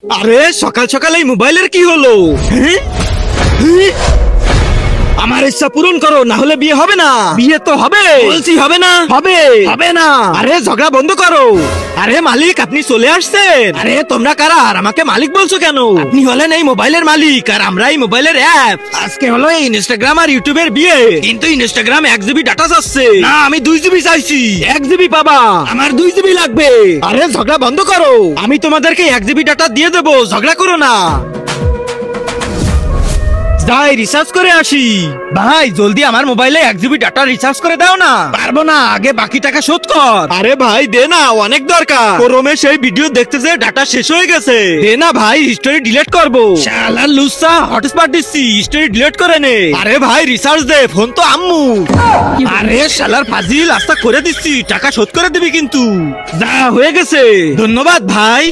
আরে সকাল সকাল এই মোবাইলের কি হলো? আমার ইচ্ছা পূরণ করো, না হলে বিয়ে হবে না। বিয়ে তো হবে, বলছি হবে না। হবে হবে না। আরে ঝগড়া বন্ধ করো। আরে মালিক, আপনি চলে আসছেন। আরে তোমরা কারা আর আমাকে মালিক বলছো কেন? আপনি হলেন এই মোবাইলের মালিক আর আমরা এই মোবাইলের অ্যাপ। আজকে হলো এই ইনস্টাগ্রাম আর ইউটিউবের বিয়ে, কিন্তু ইনস্টাগ্রাম 1 জিবি ডাটা চাচ্ছে না, আমি 2 জিবি চাইছি। 1 জিবি পাবা, আমার 2 জিবি লাগবে। আরে ঝগড়া বন্ধ করো, আমি তোমাদেরকে 1 জিবি ডাটা দিয়ে দেবো, ঝগড়া করো না। যাই রিচার্জ করে আসি। ভাই জলদি আমার মোবাইলে 1 জিবি ডাটা রিচার্জ করে দাও না। পারবো না, আগে বাকি টাকা শোধ কর। আরে ভাই দে না, অনেক দরকার। ক্রোমে সেই ভিডিও দেখতে যে ডাটা শেষ হয়ে গেছে। দে না ভাই, হিস্টোরি ডিলিট করবো। শালার লুচ্চা, হটস্পট দিচ্ছি, হিস্টোরি ডিলিট করে নে। আরে ভাই রিচার্জ দে, ফোন তো আম্মু। আরে শালার ফাজিল, আস্তা করে দিচ্ছি, টাকা শোধ করে দিবি কিন্তু। যা হয়ে গেছে, ধন্যবাদ ভাই।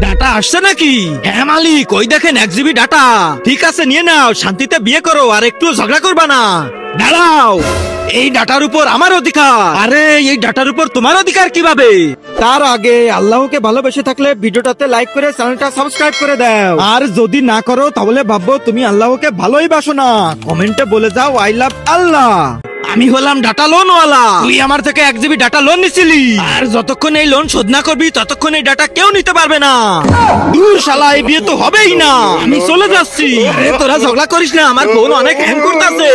ডাটা আসছে নাকি? হ্যাঁ মালিক, ওই দেখেন 1 জিবি ডাটা। ঠিক আছে নিয়ে নাও, শান্তিতে বিয়ে করো আর একটু ঝগড়া করবা না। দাঁড়াও, এই ডাটার উপর আমার অধিকার। আরে এই ডাটার উপর তোমার অধিকার কিভাবে? তার আগে আল্লাহকে ভালোবেসে থাকলে ভিডিওটাতে লাইক করে চ্যানেলটা সাবস্ক্রাইব করে দাও। আর যদি না করো তাহলে ভাববো তুমি আল্লাহকে ভালোই বাসো না। কমেন্টে বলে যাও আই লাভ আল্লাহ। আমি হলাম ডাটা লোন ওয়ালা, তুই আমার থেকে 1 জিবি ডাটা লোন নিছিলি, আর যতক্ষণ এই লোন শোধ না করবি ততক্ষণ এই ডাটা কেউ নিতে পারবে না। দূর শালা, এই বিয়ে তো হবেই না, আমি চলে যাচ্ছি। আরে তোরা ঝগড়া করিস না, আমার ফোন অনেক হ্যাং করতেছে।